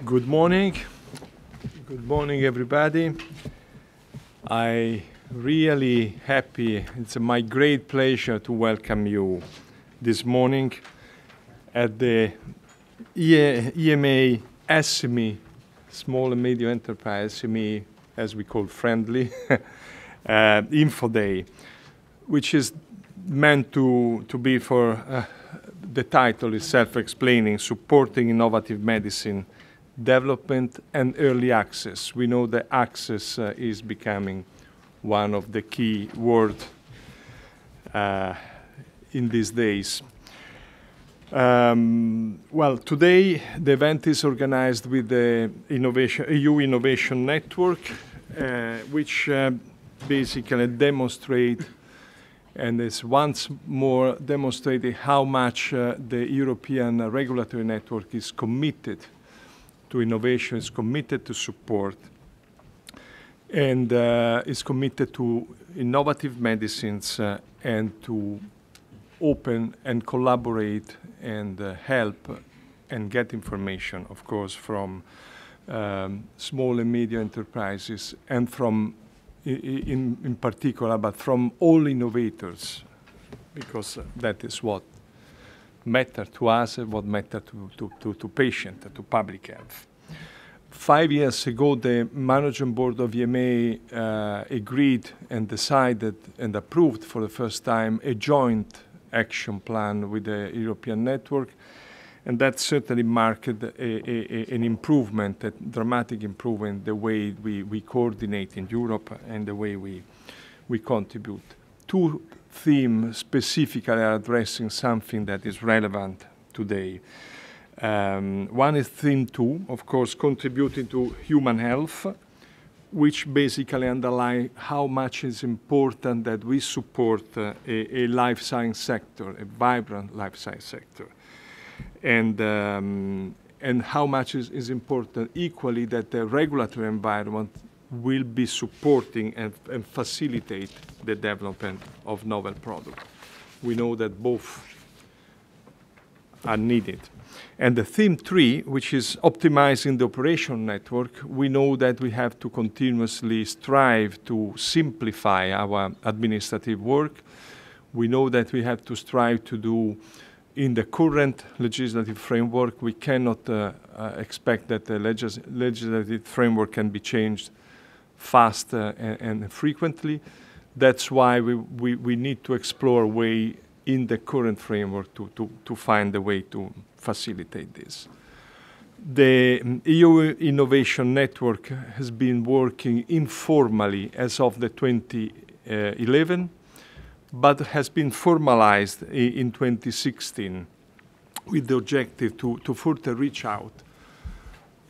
Good morning. Good morning, everybody. I really happy. It's my great pleasure to welcome you this morning at the EMA SME, Small and Medium Enterprise, SME, as we call friendly, Info Day, which is meant to be for, the title is self-explaining, supporting innovative medicine development and early access. We know that access is becoming one of the key words in these days. Well, today the event is organized with the EU Innovation Network, which basically demonstrate and is once more demonstrating how much the European regulatory network is committed to innovation, is committed to support, and is committed to innovative medicines and to open and collaborate and help and get information, of course, from small and medium enterprises and from, in particular, but from all innovators, because that is what matter to us and what matter to patient, to public health. 5 years ago, the management board of EMA agreed and decided and approved for the first time a joint action plan with the European network, and that certainly marked an improvement, a dramatic improvement, the way we coordinate in Europe and the way we contribute. Two themes specifically are addressing something that is relevant today. One is theme 2, of course, contributing to human health, which basically underline how much is important that we support a life science sector, a vibrant life science sector, and how much is important equally that the regulatory environment will be supporting and facilitate the development of novel products. We know that both are needed. And the theme 3, which is optimizing the operation network, we know that we have to continuously strive to simplify our administrative work. We know that we have to strive to do in the current legislative framework. We cannot expect that the legislative framework can be changed fast and frequently. That's why we need to explore a way in the current framework to find a way to facilitate this. The EU Innovation Network has been working informally as of the 2011, but has been formalized in 2016 with the objective to further reach out.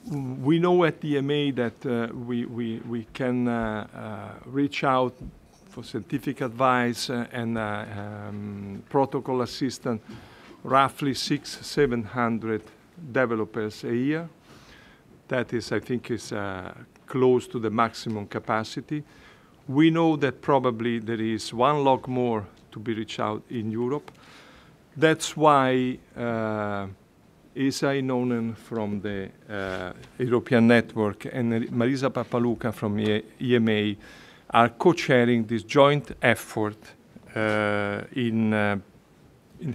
We know at EMA that we can reach out for scientific advice and protocol assistance, roughly 600-700 developers a year. That is, I think, is close to the maximum capacity. We know that probably there is one lot more to be reached out in Europe. That's why Esa Inonen from the European Network and Marisa Papalouka from EMA are co-chairing this joint effort in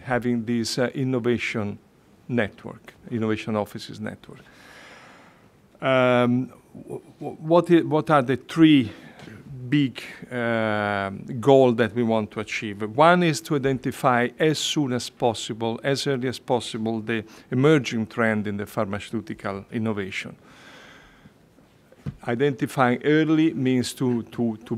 having this innovation network, innovation offices network. What are the three big goals that we want to achieve? One is to identify as soon as possible, as early as possible, the emerging trend in the pharmaceutical innovation. Identifying early means to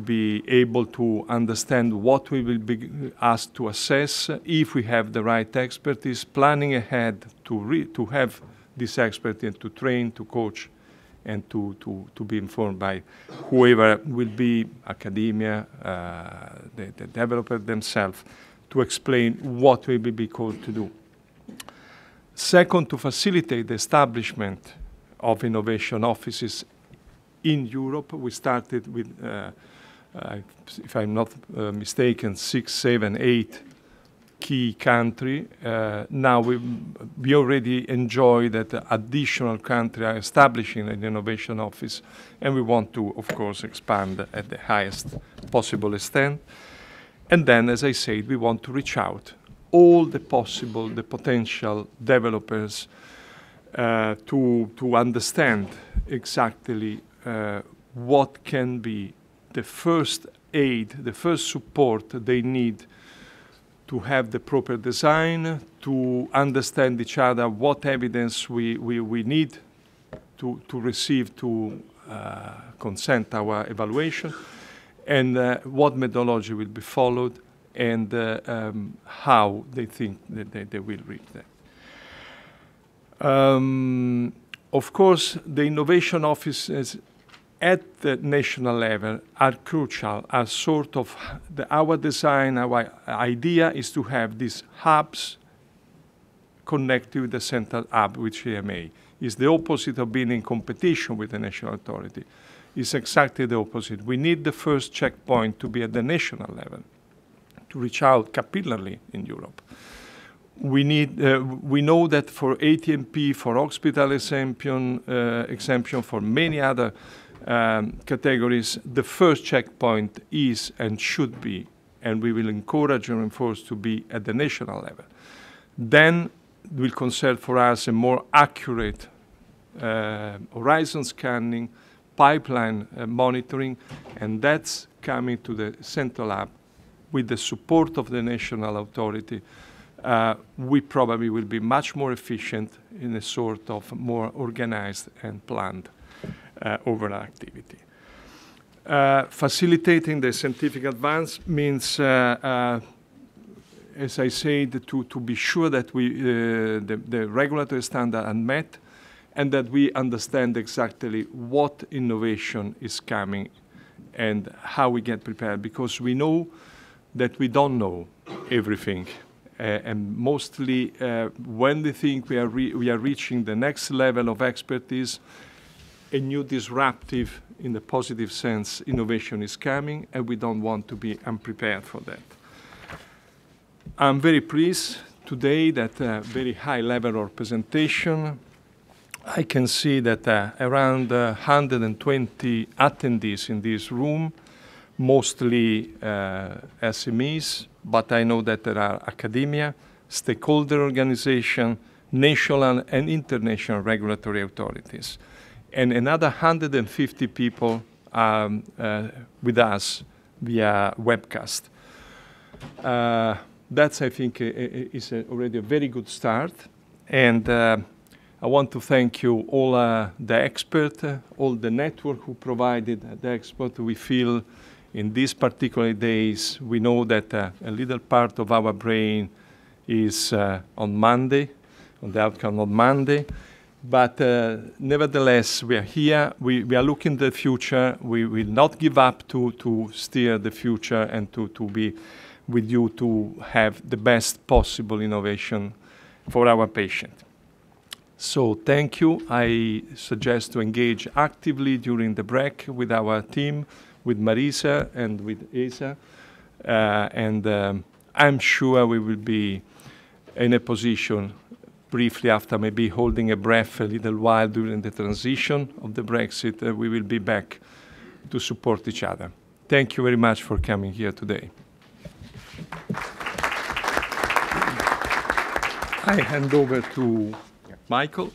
be able to understand what we will be asked to assess, if we have the right expertise, planning ahead to have this expertise, to train, to coach, and to be informed by whoever will be academia, the developer themselves, to explain what we will be called to do. Second, to facilitate the establishment of innovation offices in Europe. We started with, if I'm not mistaken, 6, 7, 8 key country. Now we already enjoy that additional country are establishing an innovation office, and we want to, of course, expand at the highest possible extent. And then, as I said, we want to reach out all the potential developers to understand exactly what can be the first aid, the first support they need to have the proper design, to understand each other, what evidence we need to receive to consent our evaluation, and what methodology will be followed, and how they think that they will reach that. Of course, the innovation offices at the national level are crucial, are sort of our design, our idea is to have these hubs connected with the central hub, which EMA is the opposite of being in competition with the national authority. It's exactly the opposite. We need the first checkpoint to be at the national level, to reach out capillarly in Europe. We know that for ATMP, for hospital exemption, for many other categories, the first checkpoint is and should be, and we will encourage and reinforce to be at the national level. Then will concern for us a more accurate horizon scanning, pipeline monitoring, and that's coming to the central hub with the support of the national authority. We probably will be much more efficient in a sort of more organized and planned overall activity. Facilitating the scientific advance means, as I said, to be sure that the regulatory standards are met and that we understand exactly what innovation is coming and how we get prepared, because we know that we don't know everything. And mostly when we think we are reaching the next level of expertise, a new disruptive, in the positive sense, innovation is coming, and we don't want to be unprepared for that. I'm very pleased today that very high level of presentation. I can see that around 120 attendees in this room, mostly SMEs, but I know that there are academia, stakeholder organization, national and international regulatory authorities. And another 150 people with us via webcast. That's, I think, is already a very good start. And I want to thank you all the experts, all the network who provided the expert. We feel in these particular days, we know that a little part of our brain is on Monday, on the outcome on Monday. But nevertheless, we are here. We are looking to the future. We will not give up to steer the future and to be with you to have the best possible innovation for our patient. So thank you. I suggest to engage actively during the break with our team, with Marisa and with Esa. I'm sure we will be in a position briefly after maybe holding a breath a little while during the transition of the Brexit, we will be back to support each other. Thank you very much for coming here today. I hand over to Michael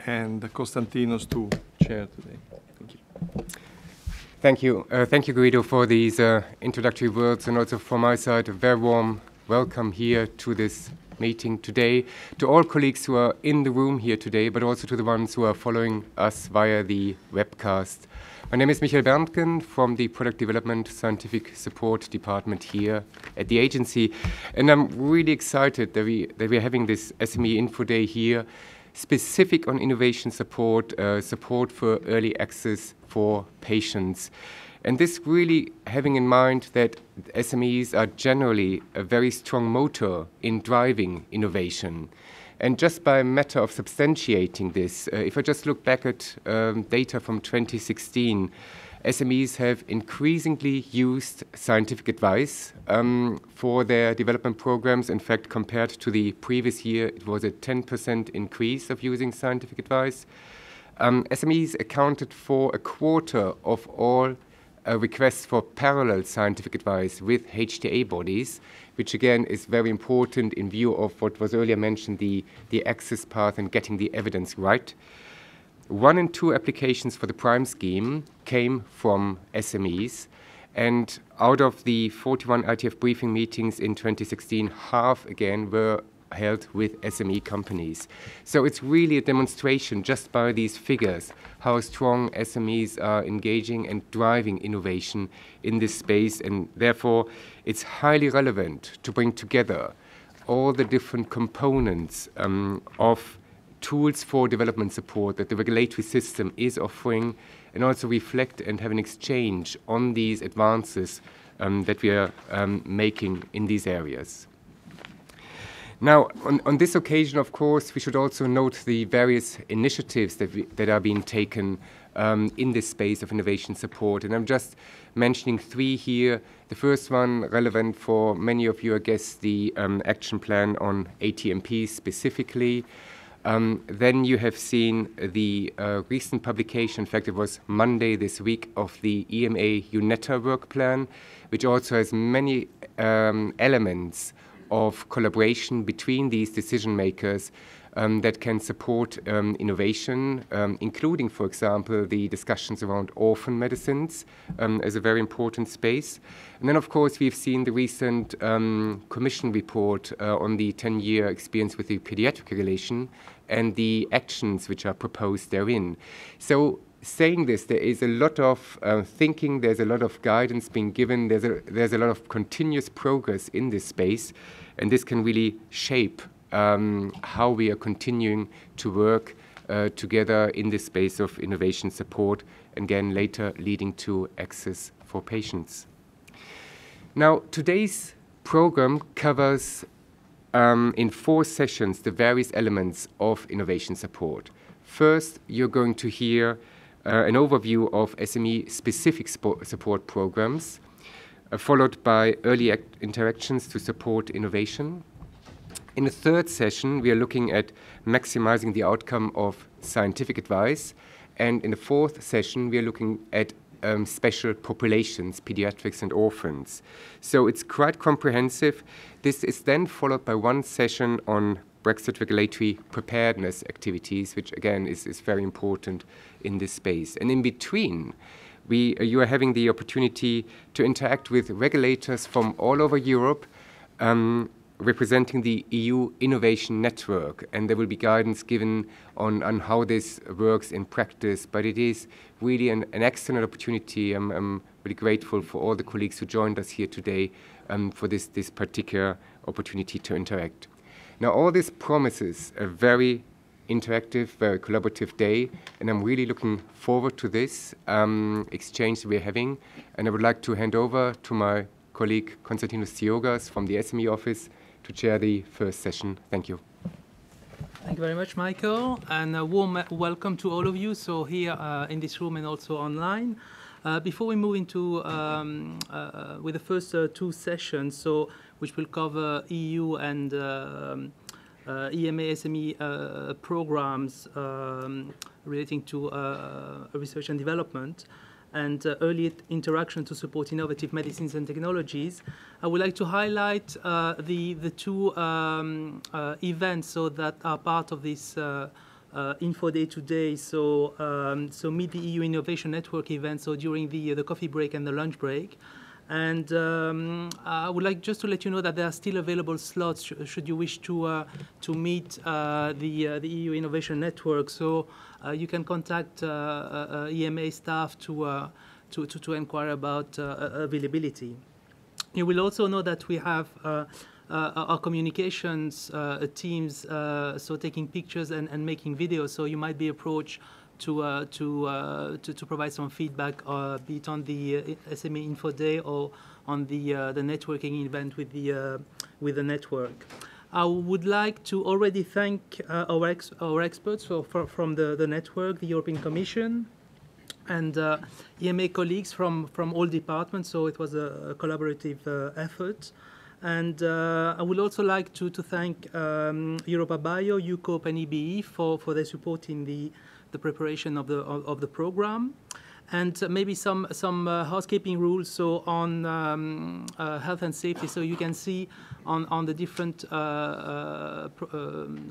and Konstantinos to chair today. Thank you. Thank you. Thank you, Guido, for these introductory words, and also from my side, a very warm welcome here to this meeting today, to all colleagues who are in the room here today, but also to the ones who are following us via the webcast. My name is Michael Berntgen from the Product Development Scientific Support Department here at the agency, and I'm really excited that we are having this SME Info Day here, specific on innovation support, support for early access for patients. And this really having in mind that SMEs are generally a very strong motor in driving innovation. And just by a matter of substantiating this, if I just look back at data from 2016, SMEs have increasingly used scientific advice for their development programs. In fact, compared to the previous year, it was a 10% increase of using scientific advice. SMEs accounted for a quarter of all requests for parallel scientific advice with HTA bodies, which again is very important in view of what was earlier mentioned, the access path and getting the evidence right. 1 in 2 applications for the PRIME scheme came from SMEs, and out of the 41 ITF briefing meetings in 2016, half again were held with SME companies. So it's really a demonstration just by these figures how strong SMEs are engaging and driving innovation in this space, and therefore it's highly relevant to bring together all the different components of tools for development support that the regulatory system is offering, and also reflect and have an exchange on these advances that we are making in these areas. Now, on this occasion, of course, we should also note the various initiatives that are being taken in this space of innovation support. And I'm just mentioning 3 here. The first one, relevant for many of you, I guess, the action plan on ATMP specifically. Then you have seen the recent publication, in fact it was Monday this week, of the EMA UNETA work plan, which also has many elements of collaboration between these decision makers that can support innovation, including, for example, the discussions around orphan medicines as a very important space. And then, of course, we've seen the recent Commission report on the 10-year experience with the pediatric regulation and the actions which are proposed therein. So, saying this, there is a lot of thinking, there's a lot of guidance being given, there's a lot of continuous progress in this space, and this can really shape how we are continuing to work together in this space of innovation support, and again later leading to access for patients. Now, today's program covers in 4 sessions the various elements of innovation support. First, you're going to hear an overview of SME-specific support programs, followed by early interactions to support innovation. In the 3rd session, we are looking at maximizing the outcome of scientific advice. And in the 4th session, we are looking at special populations, pediatrics and orphans. So it's quite comprehensive. This is then followed by 1 session on Brexit regulatory preparedness activities, which again is very important in this space. And in between, you are having the opportunity to interact with regulators from all over Europe, representing the EU Innovation Network, and there will be guidance given on how this works in practice, but it is really an excellent opportunity. I'm really grateful for all the colleagues who joined us here today for this particular opportunity to interact. Now, all this promises a very interactive, very collaborative day, and I'm really looking forward to this exchange we're having, and I would like to hand over to my colleague Konstantinos Tziogas from the SME office to chair the first session. Thank you. Thank you very much, Michael, and a warm welcome to all of you, so here in this room and also online. Before we move into with the first 2 sessions, so which will cover EU and EMA SME programs relating to research and development, and early interaction to support innovative medicines and technologies, I would like to highlight the 2 events so that are part of this Info Day today. So, Meet the EU Innovation Network event, so during the coffee break and the lunch break. And I would like just to let you know that there are still available slots should you wish to meet the EU Innovation Network. So you can contact EMA staff to inquire about availability. You will also know that we have our communications teams, so taking pictures and making videos. So you might be approached to provide some feedback, be it on the SME Info Day or on the networking event with the network. I would like to already thank our experts from the network, the European Commission, and EMA colleagues from all departments, so it was a collaborative effort. And I would also like to thank Europa Bio, UCOPE, and EBE for their support in the preparation of the program. And maybe some housekeeping rules. So on health and safety, so you can see on the different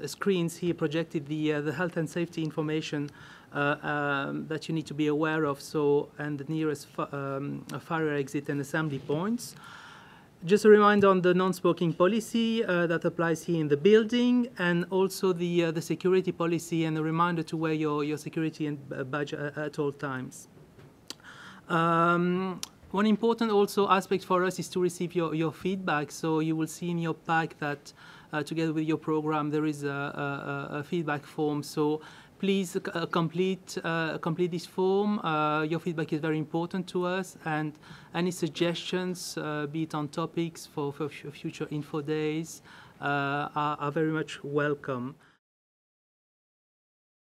screens here projected the health and safety information that you need to be aware of. So, and the nearest fire exit and assembly points. Just a reminder on the non-smoking policy that applies here in the building, and also the security policy, and a reminder to wear your security and badge at all times. One important also aspect for us is to receive your feedback. So you will see in your pack that together with your program there is a feedback form. So please complete this form. Your feedback is very important to us, and any suggestions, be it on topics for future info days, are very much welcome.